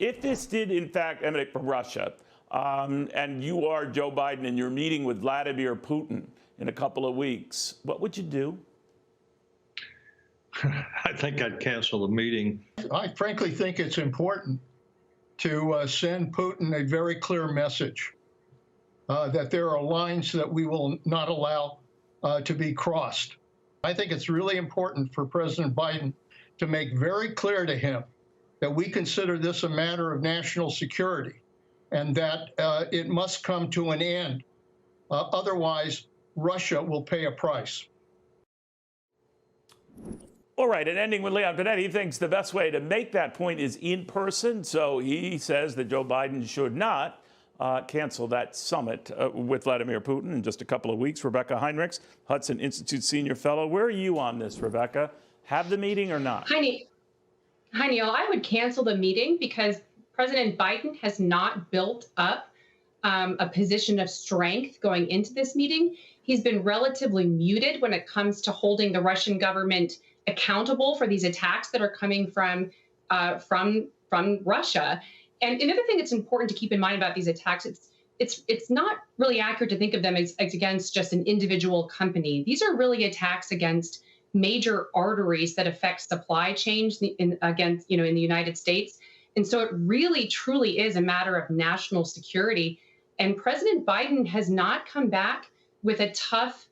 If this did, in fact, emanate from Russia, and you are Joe Biden and you're meeting with Vladimir Putin in a couple of weeks, what would you do? I think I'd cancel the meeting. I frankly think it's important to send Putin a very clear message that there are lines that we will not allow to be crossed. I think it's really important for President Biden to make very clear to him that we consider this a matter of national security and that it must come to an end. Otherwise, Russia will pay a price. All right, and ending with Leon Panetta, he thinks the best way to make that point is in person. So he says that Joe Biden should not cancel that summit with Vladimir Putin in just a couple of weeks. Rebeccah Heinrichs, Hudson Institute Senior Fellow. Where are you on this, Rebeccah? Have the meeting or not? Hi, Neil. I would cancel the meeting because President Biden has not built up a position of strength going into this meeting. He's been relatively muted when it comes to holding the Russian government accountable for these attacks that are coming from Russia. And another thing that's important to keep in mind about these attacks, it's not really accurate to think of them as against just an individual company. These are really attacks against major arteries that affect supply chains in the United States. And so it really, truly is a matter of national security. And President Biden has not come back with a tough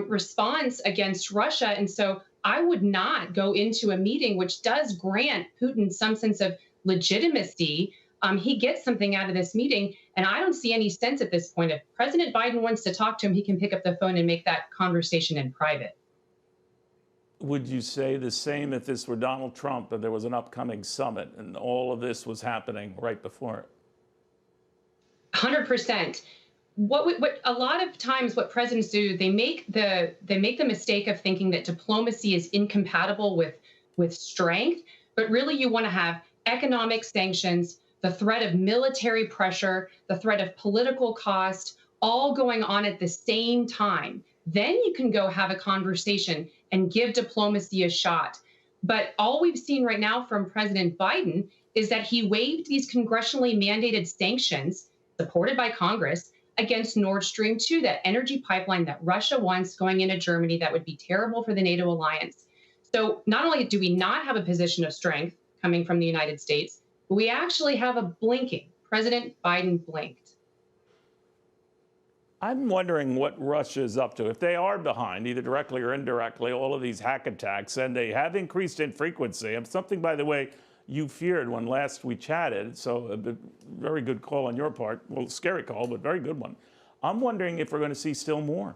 response against Russia. And so I would not go into a meeting which does grant Putin some sense of legitimacy. He gets something out of this meeting, and I don't see any sense at this point. If President Biden wants to talk to him, he can pick up the phone and make that conversation in private. Would you say the same if this were Donald Trump and there was an upcoming summit and all of this was happening right before it? 100%. What a lot of times what presidents do, they make the mistake of thinking that diplomacy is incompatible with strength, but really you want to have economic sanctions, the threat of military pressure, the threat of political cost, all going on at the same time. Then you can go have a conversation and give diplomacy a shot. But all we've seen right now from President Biden is that he waived these congressionally mandated sanctions supported by Congress against Nord Stream 2, that energy pipeline that Russia wants going into Germany that would be terrible for the NATO alliance. So not only do we not have a position of strength coming from the United States, but we actually have a blinking. President Biden blinked. I'm wondering what Russia is up to. If they are behind, either directly or indirectly, all of these hack attacks, and they have increased in frequency, and something, by the way, you feared when last we chatted, so a very good call on your part. Well, scary call, but very good one. I'm wondering if we're going to see still more.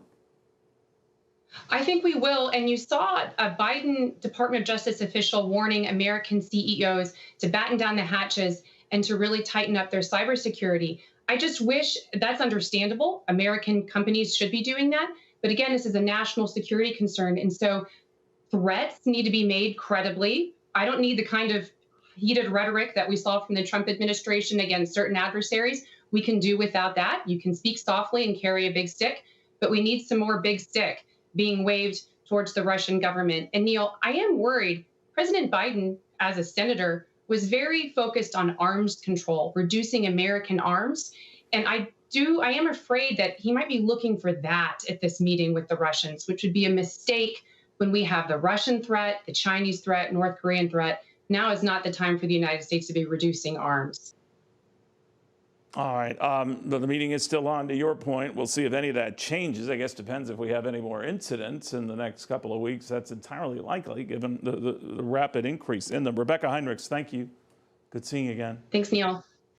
I think we will. And you saw a Biden Department of Justice official warning American CEOs to batten down the hatches and to really tighten up their cybersecurity. I just wish that's understandable. American companies should be doing that. But again, this is a national security concern. And so threats need to be made credibly. I don't need the kind of heated rhetoric that we saw from the Trump administration against certain adversaries. We can do without that. You can speak softly and carry a big stick, but we need some more big stick being waved towards the Russian government. And Neil, I am worried. President Biden, as a senator, was very focused on arms control, reducing American arms. And I am afraid that he might be looking for that at this meeting with the Russians, which would be a mistake when we have the Russian threat, the Chinese threat, North Korean threat. Now is not the time for the United States to be reducing arms. All right. The meeting is still on, to your point. We'll see if any of that changes. I guess depends if we have any more incidents in the next couple of weeks. That's entirely likely, given the rapid increase in them. Rebeccah Heinrichs, thank you. Good seeing you again. Thanks, Neil.